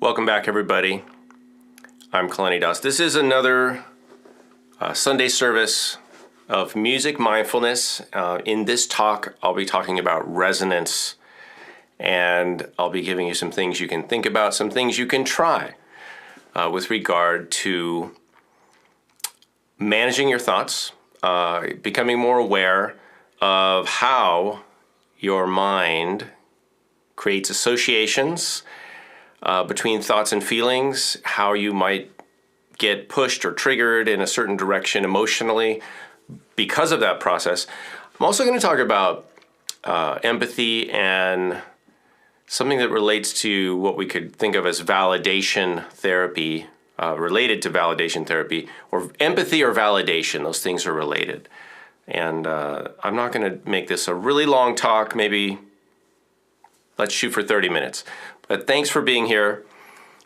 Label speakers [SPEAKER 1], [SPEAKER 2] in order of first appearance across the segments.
[SPEAKER 1] Welcome back, everybody. I'm Kalani Das. This is another Sunday service of music mindfulness. In this talk, I'll be talking about resonance, and I'll be giving you some things you can think about, some things you can try with regard to managing your thoughts, becoming more aware of how your mind creates associations between thoughts and feelings, how you might get pushed or triggered in a certain direction emotionally because of that process. I'm also going to talk about empathy and something that relates to what we could think of as validation therapy, related to validation therapy, or empathy or validation. Those things are related. And I'm not going to make this a really long talk. Maybe let's shoot for 30 minutes. But thanks for being here.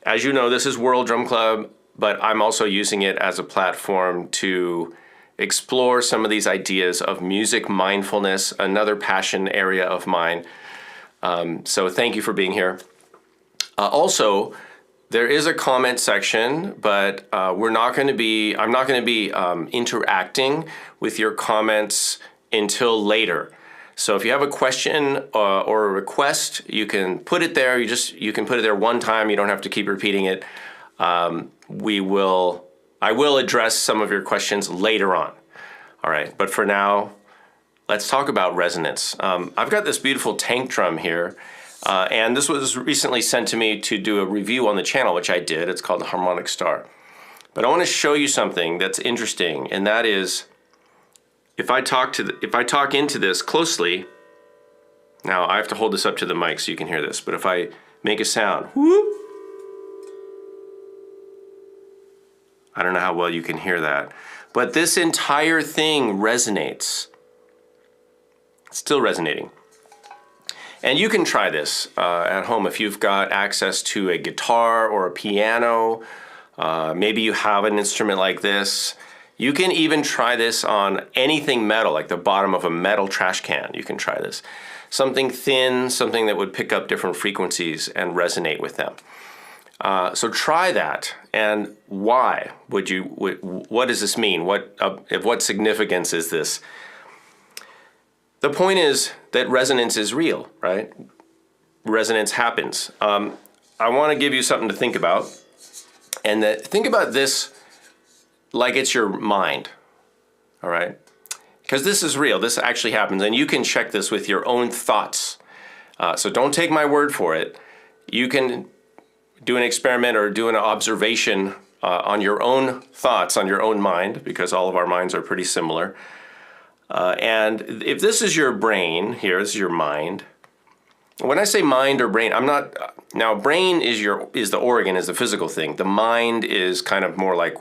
[SPEAKER 1] As you know, this is World Drum Club, but I'm also using it as a platform to explore some of these ideas of music mindfulness, another passion area of mine. So thank you for being here. Also, there is a comment section, but I'm not going to be interacting with your comments until later. So if you have a question or a request, you can put it there. You can put it there one time. You don't have to keep repeating it. I will address some of your questions later on. All right, but for now, let's talk about resonance. I've got this beautiful tank drum here, and this was recently sent to me to do a review on the channel, which I did. It's called the Harmonic Star. But I want to show you something that's interesting, and that is, if I talk into this closely, now I have to hold this up to the mic so you can hear this, but if I make a sound, whoop, I don't know how well you can hear that, but this entire thing resonates. It's still resonating. And you can try this at home if you've got access to a guitar or a piano. Maybe you have an instrument like this. You can even try this on anything metal, like the bottom of a metal trash can. You can try this. Something thin, something that would pick up different frequencies and resonate with them. So try that. And why would you? What does this mean? What significance is this? The point is that resonance is real, right? Resonance happens. I want to give you something to think about, and think about this like it's your mind, all right? Because this is real. This actually happens, and you can check this with your own thoughts. So don't take my word for it. You can do an experiment or do an observation on your own thoughts, on your own mind, because all of our minds are pretty similar. And if this is your brain here, this is your mind. When I say mind or brain, I'm not, now brain is the organ, is the physical thing. The mind is kind of more like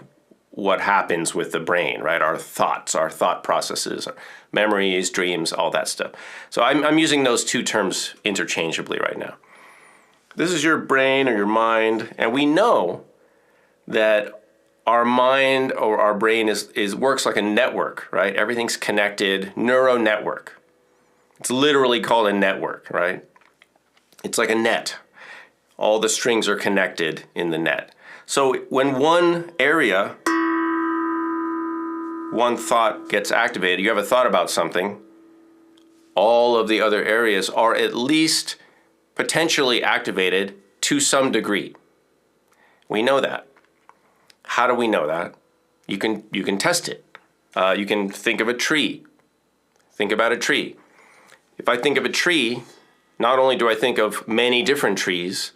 [SPEAKER 1] what happens with the brain, right? Our thoughts, our thought processes, our memories, dreams, all that stuff. So I'm using those two terms interchangeably right now. This is your brain or your mind, and we know that our mind or our brain works like a network, right? Everything's connected, neural network. It's literally called a network, right? It's like a net. All the strings are connected in the net. So when one area, one thought gets activated, you have a thought about something, all of the other areas are at least potentially activated to some degree. We know that. How do we know that? You can test it. You can think of a tree. Think about a tree. If I think of a tree, not only do I think of many different trees,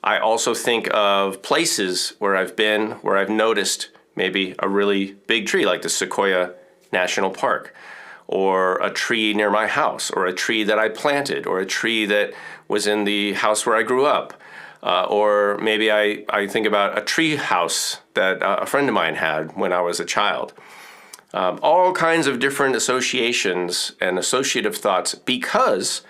[SPEAKER 1] I also think of places where I've been, where I've noticed maybe a really big tree, like the Sequoia National Park, or a tree near my house, or a tree that I planted, or a tree that was in the house where I grew up. Or maybe I think about a tree house that a friend of mine had when I was a child. All kinds of different associations and associative thoughts, because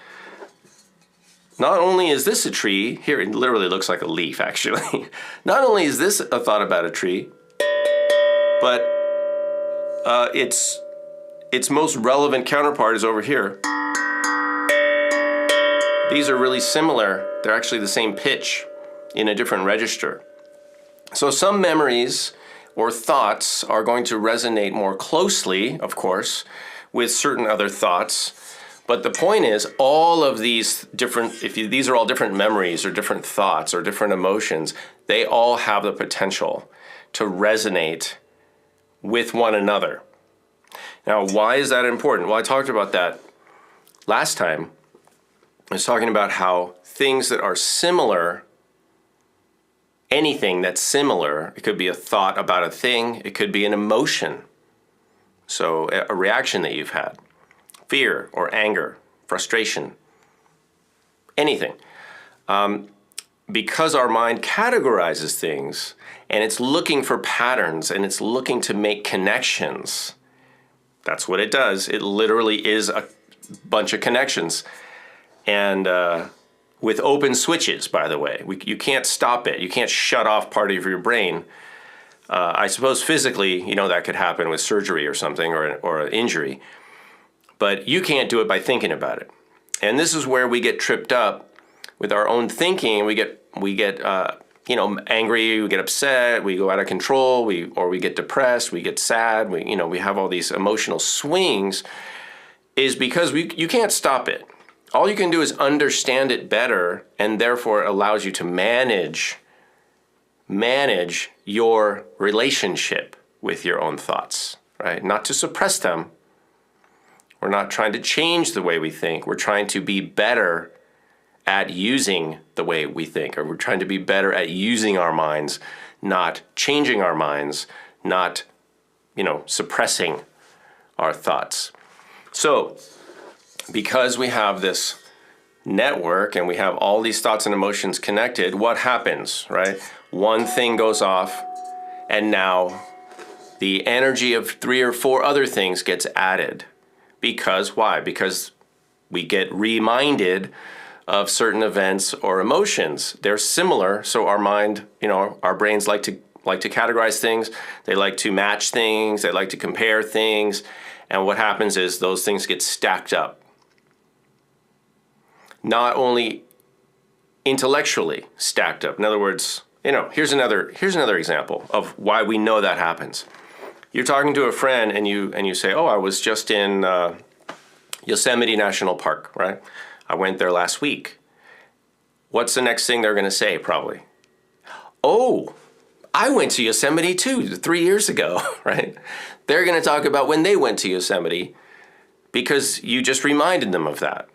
[SPEAKER 1] not only is this a tree, here it literally looks like a leaf actually, not only is this a thought about a tree, but its most relevant counterpart is over here. These are really similar. They're actually the same pitch. in a different register. So some memories or thoughts are going to resonate more closely, of course, with certain other thoughts. But the point is, all of these different, these are all different memories or different thoughts or different emotions, they all have the potential to resonate with one another. Now, why is that important? Well, I talked about that last time. I was talking about how things that are similar, anything that's similar, it could be a thought about a thing, it could be an emotion. So a reaction that you've had, fear or anger, frustration, anything. Because our mind categorizes things and it's looking for patterns and it's looking to make connections. That's what it does. It literally is a bunch of connections. And with open switches, by the way. You can't stop it. You can't shut off part of your brain. I suppose physically, that could happen with surgery or something or an injury. But you can't do it by thinking about it. And this is where we get tripped up with our own thinking. We get angry, we get upset, we go out of control, we get depressed, we get sad, we have all these emotional swings, is because you can't stop it. All you can do is understand it better, and therefore it allows you to manage your relationship with your own thoughts, right? Not to suppress them. We're not trying to change the way we think. We're trying to be better at using the way we think, or we're trying to be better at using our minds, not changing our minds, not, suppressing our thoughts. So, because we have this network and we have all these thoughts and emotions connected, what happens, right? One thing goes off, and now the energy of 3 or 4 other things gets added. Because why? Because we get reminded of certain events or emotions. They're similar, so our mind, our brains like to categorize things. They like to match things. They like to compare things. And what happens is those things get stacked up. Not only intellectually stacked up. In other words, here's another example of why we know that happens. You're talking to a friend and you say, "Oh, I was just in Yosemite National Park, right? I went there last week." What's the next thing they're going to say, probably? "Oh, I went to Yosemite too 3 years ago," right? They're going to talk about when they went to Yosemite because you just reminded them of that.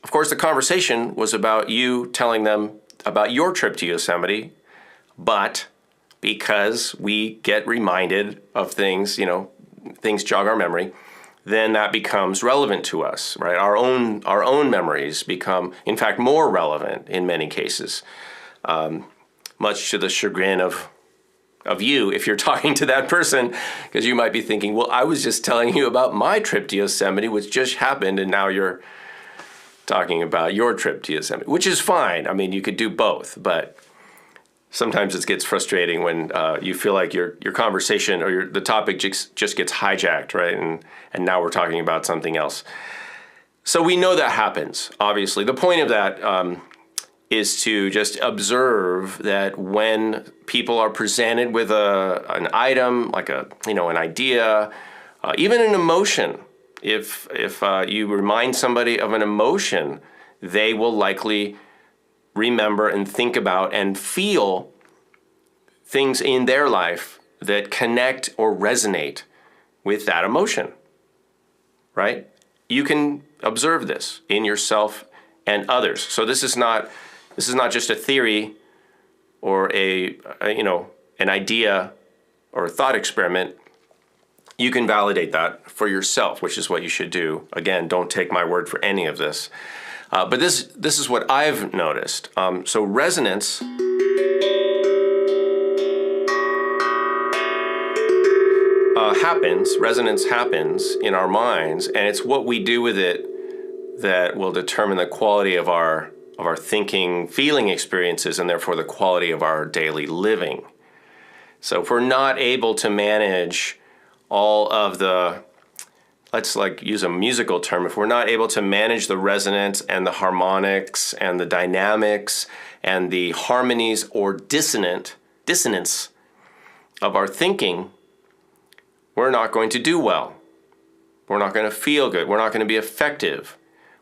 [SPEAKER 1] Of course, the conversation was about you telling them about your trip to Yosemite, but because we get reminded of things, things jog our memory, then that becomes relevant to us, right? Our own memories become, in fact, more relevant in many cases, much to the chagrin of you if you're talking to that person, because you might be thinking, well, I was just telling you about my trip to Yosemite, which just happened, and now you're talking about your trip to Yosemite, which is fine. I mean, you could do both, but sometimes it gets frustrating when you feel like your conversation or the topic just gets hijacked, right? And now we're talking about something else. So we know that happens, obviously. The point of that is to just observe that when people are presented with an item, like an idea, even an emotion, if you remind somebody of an emotion, they will likely remember and think about and feel things in their life that connect or resonate with that emotion, right? You can observe this in yourself and others. So this is not just a theory or an idea or a thought experiment. You can validate that for yourself, which is what you should do. Again, don't take my word for any of this. But this is what I've noticed. So resonance happens in our minds, and it's what we do with it that will determine the quality of our thinking, feeling experiences, and therefore the quality of our daily living. So if we're not able to manage all of the let's like use a musical term, if we're not able to manage the resonance and the harmonics and the dynamics and the harmonies or dissonance of our thinking, we're not going to do well. We're not going to feel good. We're not going to be effective.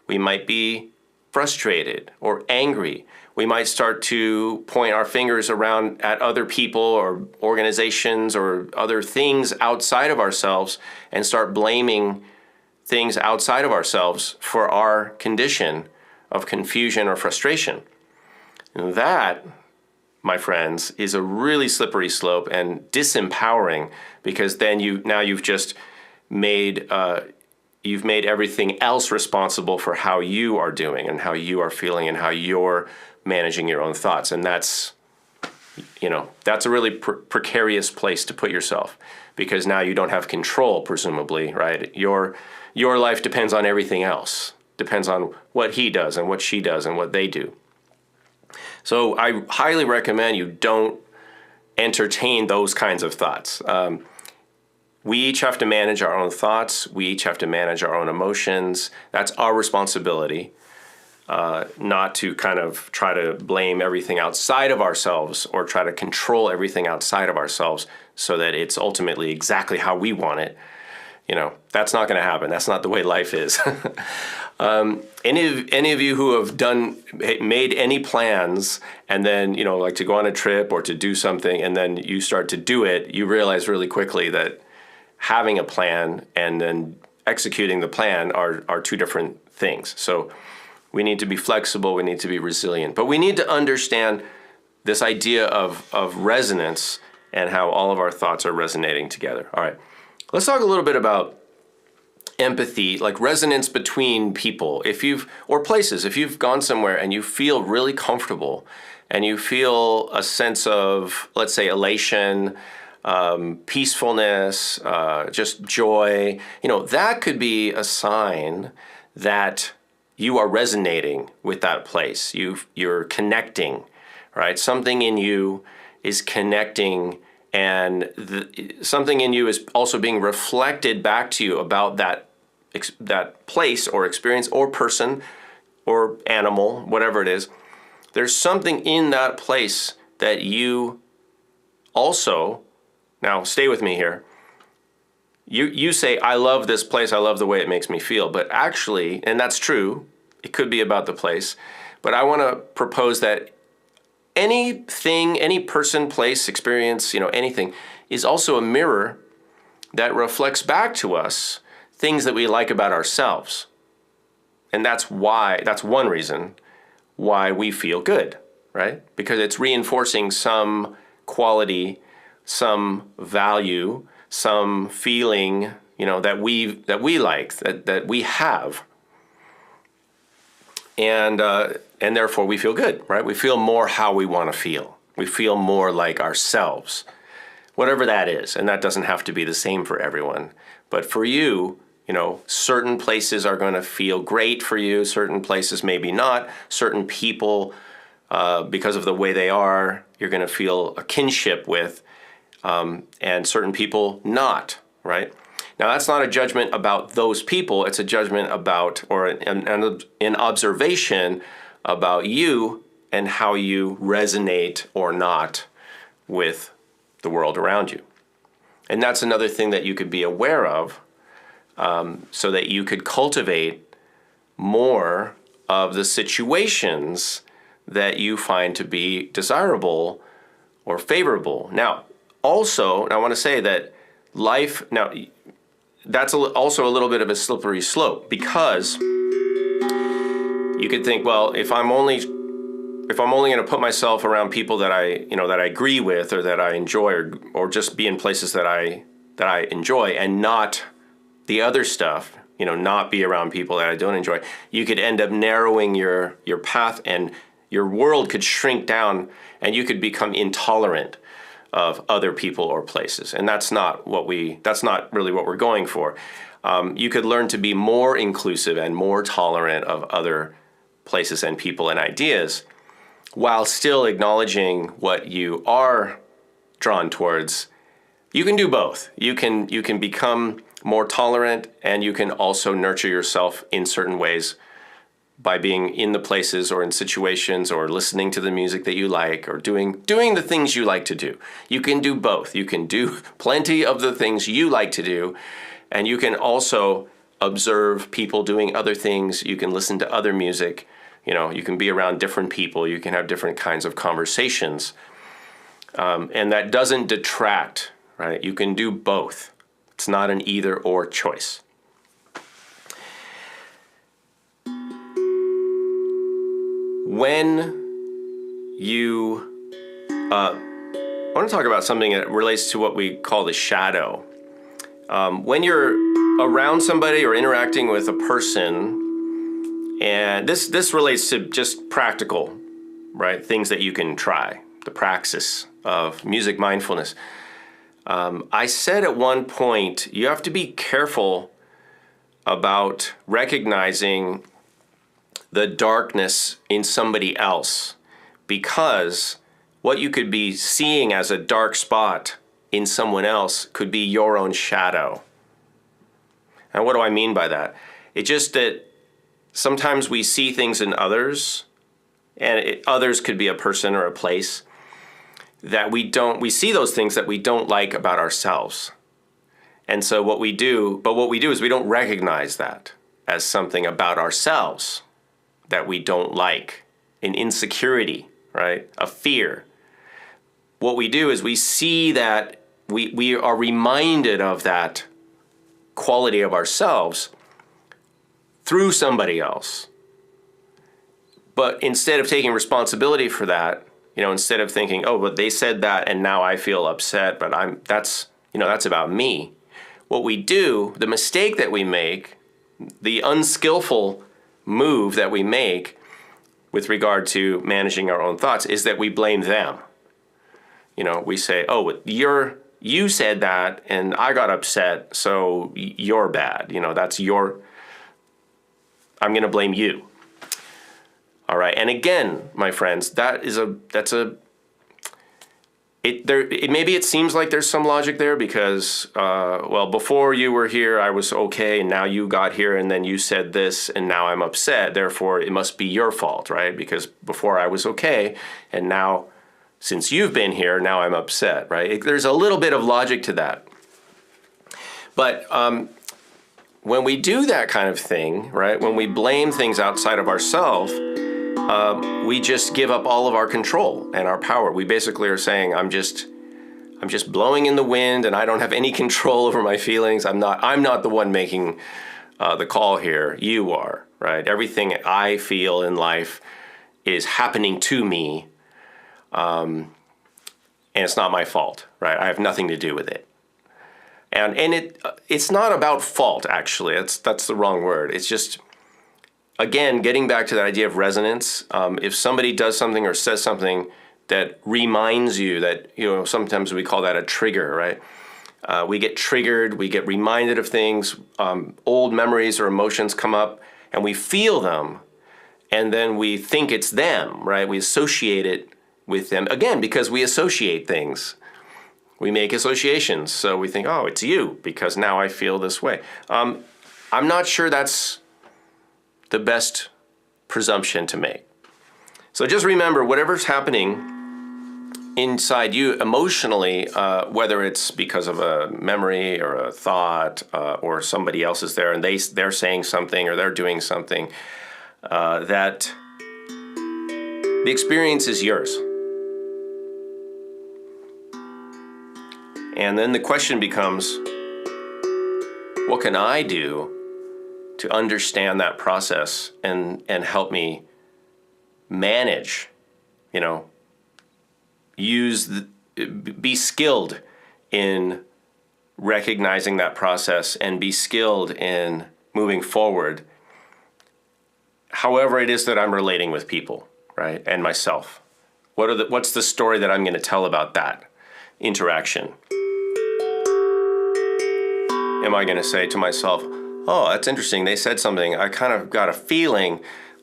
[SPEAKER 1] We might be frustrated or angry. We might start to point our fingers around at other people or organizations or other things outside of ourselves and start blaming things outside of ourselves for our condition of confusion or frustration. And that, my friends, is a really slippery slope and disempowering, because then you've just made everything else responsible for how you are doing and how you are feeling and how you're managing your own thoughts. And that's a really precarious place to put yourself, because now you don't have control, presumably, right? Your life depends on everything else, depends on what he does and what she does and what they do. So I highly recommend you don't entertain those kinds of thoughts. We each have to manage our own thoughts. We each have to manage our own emotions. That's our responsibility, not to kind of try to blame everything outside of ourselves or try to control everything outside of ourselves so that it's ultimately exactly how we want it. That's not going to happen. That's not the way life is. Any of you who have made any plans and then, like to go on a trip or to do something, and then you start to do it, you realize really quickly that having a plan and then executing the plan are two different things. So we need to be flexible, we need to be resilient, but we need to understand this idea of resonance and how all of our thoughts are resonating together. All right, let's talk a little bit about empathy, like resonance between people, or places. If you've gone somewhere and you feel really comfortable and you feel a sense of, let's say, elation, peacefulness, just joy, that could be a sign that you are resonating with that place. You're connecting, right? Something in you is connecting, and something in you is also being reflected back to you about that place or experience or person or animal, whatever it is. There's something in that place that you also, now stay with me here, you say, I love this place, I love the way it makes me feel, but actually, and that's true, it could be about the place, but I want to propose that anything, any person, place, experience, anything is also a mirror that reflects back to us things that we like about ourselves. And that's one reason why we feel good, right? Because it's reinforcing some quality, some value, some feeling, that we like, that we have. And therefore we feel good, right? We feel more how we want to feel. We feel more like ourselves, whatever that is. And that doesn't have to be the same for everyone. But for you, certain places are going to feel great for you. Certain places maybe not. Certain people, because of the way they are, you're going to feel a kinship with, and certain people not, right? Now, that's not a judgment about those people. It's a judgment about, or an observation about you and how you resonate or not with the world around you. And that's another thing that you could be aware of, so that you could cultivate more of the situations that you find to be desirable or favorable. Now, also, I want to say that that's also a little bit of a slippery slope, because you could think, well, if I'm only going to put myself around people that I agree with or that I enjoy, or just be in places that I enjoy, and not the other stuff, not be around people that I don't enjoy, you could end up narrowing your path, and your world could shrink down, and you could become intolerant of other people or places. And that's not really what we're going for. You could learn to be more inclusive and more tolerant of other places and people and ideas, while still acknowledging what you are drawn towards. You can do both. You can become more tolerant, and you can also nurture yourself in certain ways by being in the places or in situations or listening to the music that you like or doing the things you like to do. You can do both. You can do plenty of the things you like to do, and you can also observe people doing other things. You can listen to other music. You can be around different people. You can have different kinds of conversations. And that doesn't detract, right? You can do both. It's not an either or choice. When you, I want to talk about something that relates to what we call the shadow. When you're around somebody or interacting with a person, and this relates to just practical, right? Things that you can try, the praxis of music mindfulness. I said at one point, you have to be careful about recognizing the darkness in somebody else, because what you could be seeing as a dark spot in someone else could be your own shadow. And what do I mean by that? It's just that sometimes we see things in others, and others could be a person or a place, that we see those things that we don't like about ourselves. And so what we do is we don't recognize that as something about ourselves that we don't like, an insecurity, right? A fear. What we do is we see that we are reminded of that quality of ourselves through somebody else. But instead of taking responsibility for that, instead of thinking, oh, but they said that and now I feel upset, but that's about me. What we do, the mistake that we make, the unskillful move that we make with regard to managing our own thoughts is that we blame them. We say, oh, you said that and I got upset, so you're bad. I'm going to blame you. All right. And again, my friends, maybe it seems like there's some logic there because, before you were here, I was okay, and now you got here, and then you said this, and now I'm upset. Therefore, it must be your fault, right? Because before I was okay, and now, since you've been here, now I'm upset, right? There's a little bit of logic to that. But when we do that kind of thing, right, when we blame things outside of ourselves, we just give up all of our control and our power. We basically are saying, I'm just blowing in the wind and I don't have any control over my feelings. I'm not the one making the call here. You are, right? Everything I feel in life is happening to me, and it's not my fault, right? I have nothing to do with it. And it's not about fault, actually. That's the wrong word. It's just, again, getting back to that idea of resonance. If somebody does something or says something that reminds you that, sometimes we call that a trigger, right? We get triggered, we get reminded of things, old memories or emotions come up, and we feel them, and then we think it's them, right? We associate it with them, again, because we associate things. We make associations, so we think, oh, it's you, because now I feel this way. I'm not sure that's the best presumption to make. So just remember, whatever's happening inside you emotionally, whether it's because of a memory or a thought, or somebody else is there and they're saying something or they're doing something, that the experience is yours. And then the question becomes, what can I do to understand that process and help me manage, be skilled in recognizing that process and be skilled in moving forward, however it is that I'm relating with people, right, and myself. What's the story that I'm going to tell about that interaction? Am I going to say to myself, oh, that's interesting, they said something, I kind of got a feeling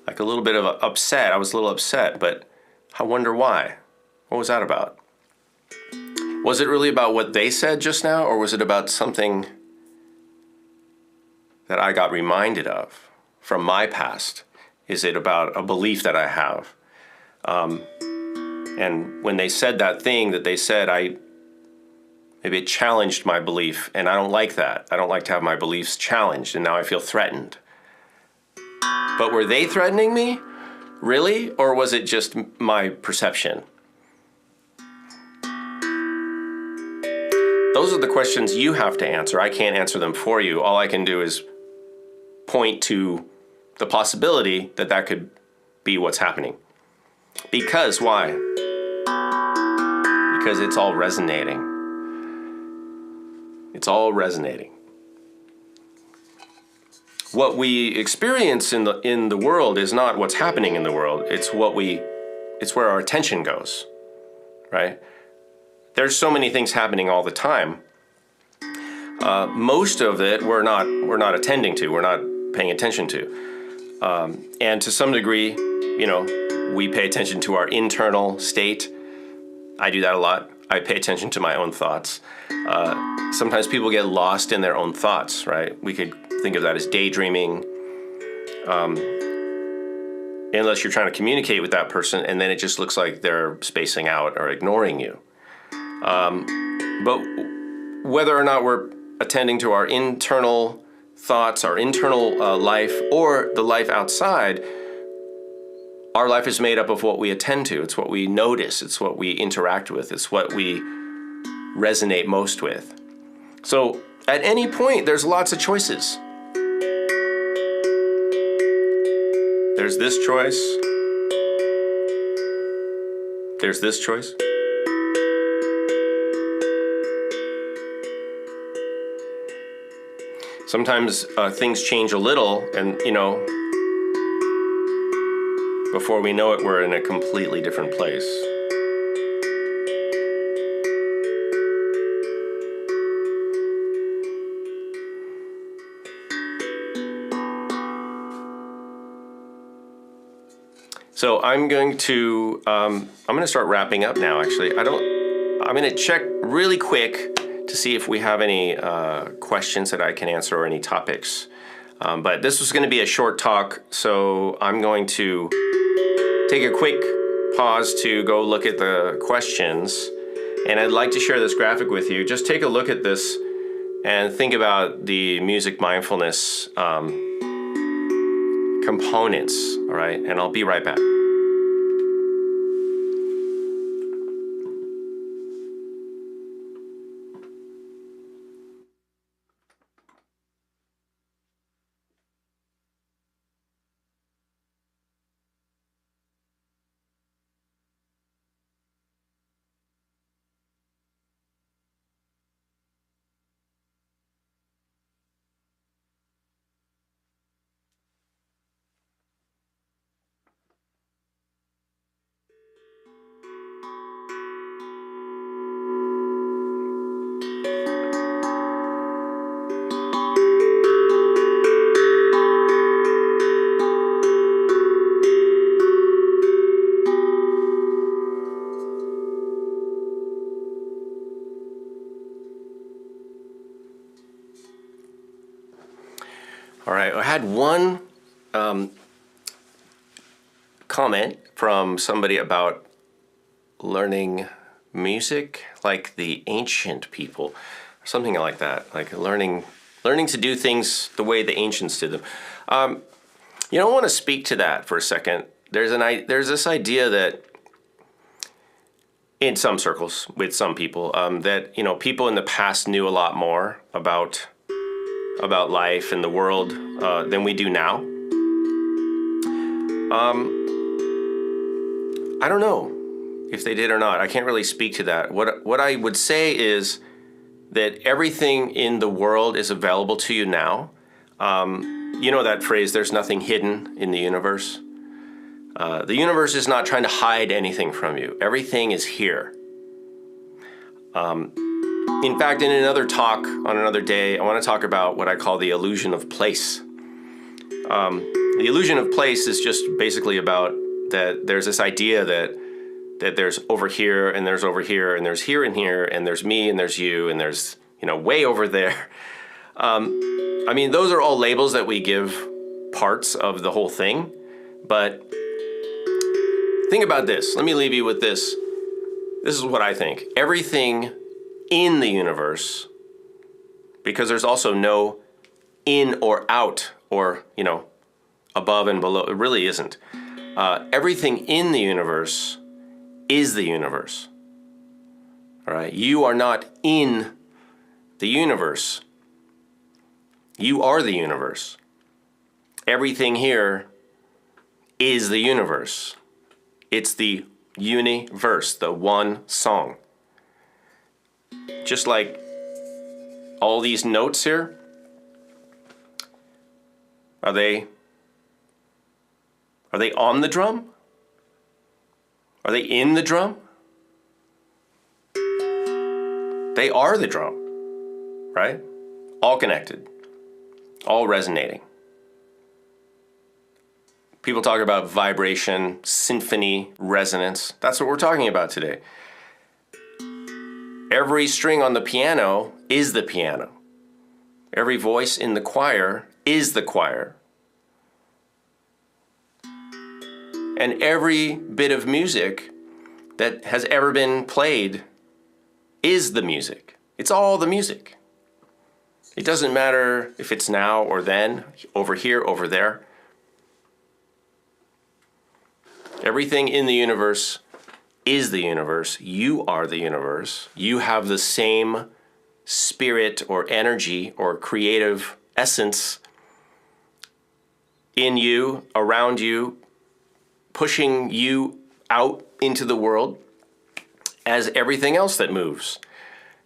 [SPEAKER 1] like a little bit of upset, I was a little upset, but I wonder why. What was that about? Was it really about what they said just now, or was it about something that I got reminded of from my past? Is it about a belief that I have? And when they said that thing that they said, maybe it challenged my belief, and I don't like that. I don't like to have my beliefs challenged, and now I feel threatened. But were they threatening me? Really? Or was it just my perception? Those are the questions you have to answer. I can't answer them for you. All I can do is point to the possibility that that could be what's happening. Because why? Because it's all resonating. It's all resonating. What we experience in the world is not what's happening in the world. It's where our attention goes, right? There's so many things happening all the time. Most of it we're not attending to. We're not paying attention to. And to some degree, we pay attention to our internal state. I do that a lot. I pay attention to my own thoughts. Sometimes people get lost in their own thoughts, right? We could think of that as daydreaming. Unless you're trying to communicate with that person, and then it just looks like they're spacing out or ignoring you. But whether or not we're attending to our internal thoughts, our internal life, or the life outside, our life is made up of what we attend to. It's what we notice. It's what we interact with. It's what we resonate most with. So at any point, there's lots of choices. There's this choice. There's this choice. Sometimes things change a little, and before we know it, we're in a completely different place. So I'm going to start wrapping up now. Actually, I'm going to check really quick to see if we have any questions that I can answer or any topics. But this was going to be a short talk, so I'm going to take a quick pause to go look at the questions. And I'd like to share this graphic with you. Just take a look at this and think about the music mindfulness components, all right? And I'll be right back. All right, I had one comment from somebody about learning music like the ancient people, or something like that, like learning to do things the way the ancients did them. I want to speak to that for a second. There's this idea that in some circles with some people that people in the past knew a lot more about life and the world than we do now. I don't know if they did or not. I can't really speak to that. What I would say is that everything in the world is available to you now. You know that phrase, there's nothing hidden in the universe? The universe is not trying to hide anything from you. Everything is here. In fact, in another talk on another day, I want to talk about what I call the illusion of place. The illusion of place is just basically about that there's this idea that there's over here and there's over here and there's here and there's me and there's you and there's way over there. I mean, those are all labels that we give parts of the whole thing, but think about this. Let me leave you with this. This is what I think. Everything in the universe, because there's also no in or out or, above and below. It really isn't. Everything in the universe is the universe. All right? You are not in the universe. You are the universe. Everything here is the universe. It's the universe, the one song. Just like all these notes here, are they on the drum? Are they in the drum? They are the drum, right? All connected, all resonating. People talk about vibration, symphony, resonance. That's what we're talking about today. Every string on the piano is the piano. Every voice in the choir is the choir. And every bit of music that has ever been played is the music. It's all the music. It doesn't matter if it's now or then, over here, over there. Everything in the universe is the universe. You are the universe. You have the same spirit or energy or creative essence in you, around you, pushing you out into the world as everything else that moves.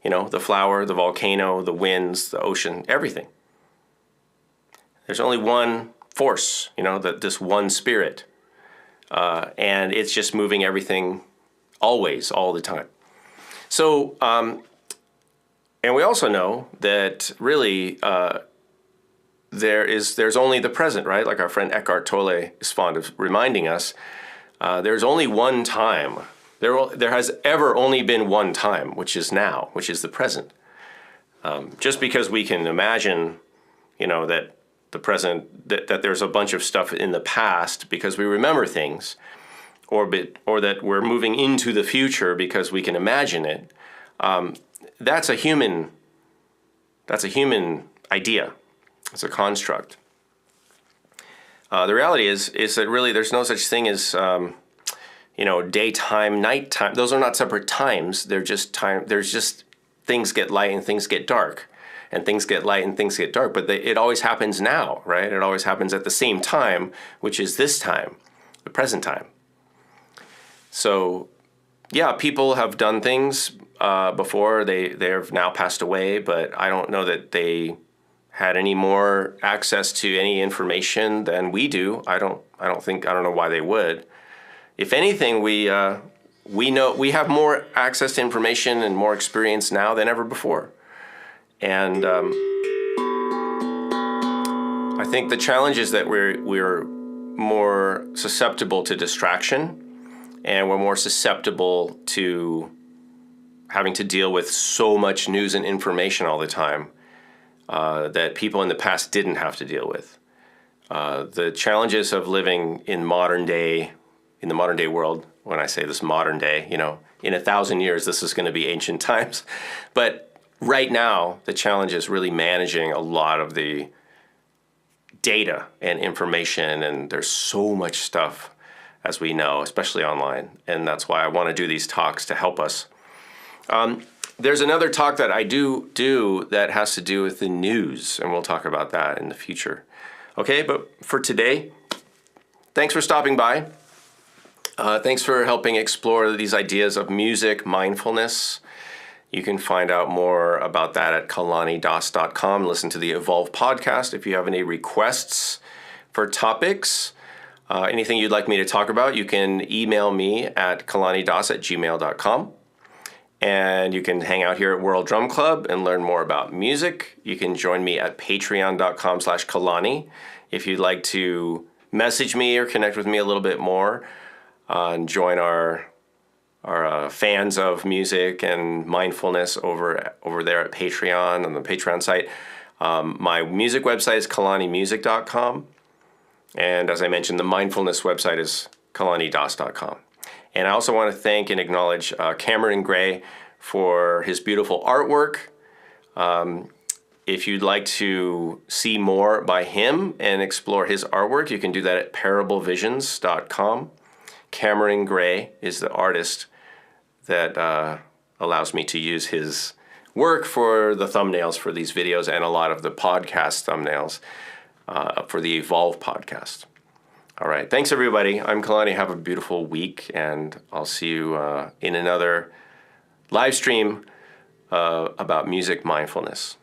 [SPEAKER 1] The flower, the volcano, the winds, the ocean, everything. There's only one force, this one spirit. And it's just moving everything always, all the time. So, and we also know that really there's only the present, right? Like our friend Eckhart Tolle is fond of reminding us, there's only one time. There has ever only been one time, which is now, which is the present. Just because we can imagine, that the present, that there's a bunch of stuff in the past because we remember things, or that we're moving into the future because we can imagine it. That's a human idea. It's a construct. The reality is that really there's no such thing as daytime, nighttime. Those are not separate times. They're just time. There's just things get light and things get dark. And things get light and things get dark, but it always happens now, right? It always happens at the same time, which is this time, the present time. So, yeah, people have done things before. They've now passed away, but I don't know that they had any more access to any information than we do. I don't know why they would. If anything, we know we have more access to information and more experience now than ever before. And I think the challenge is that we're more susceptible to distraction, and we're more susceptible to having to deal with so much news and information all the time that people in the past didn't have to deal with. The challenges of living in the modern day world, when I say this modern day, in 1,000 years, this is going to be ancient times. But right now, the challenge is really managing a lot of the data and information, and there's so much stuff, as we know, especially online, and that's why I want to do these talks to help us. There's another talk that I do that has to do with the news, and we'll talk about that in the future. Okay, but for today, thanks for stopping by. Thanks for helping explore these ideas of music, mindfulness. You can find out more about that at kalanidas.com. Listen to the Evolve podcast. If you have any requests for topics, anything you'd like me to talk about, you can email me at kalanidas@gmail.com. And you can hang out here at World Drum Club and learn more about music. You can join me at patreon.com/Kalani if you'd like to message me or connect with me a little bit more and join our fans of music and mindfulness over there at Patreon, on the Patreon site. My music website is kalanimusic.com. And as I mentioned, the mindfulness website is kalanidas.com. And I also want to thank and acknowledge Cameron Gray for his beautiful artwork. If you'd like to see more by him and explore his artwork, you can do that at parablevisions.com. Cameron Gray is the artist that allows me to use his work for the thumbnails for these videos and a lot of the podcast thumbnails for the Evolve podcast. All right, thanks everybody. I'm Kalani. Have a beautiful week, and I'll see you in another live stream about music mindfulness.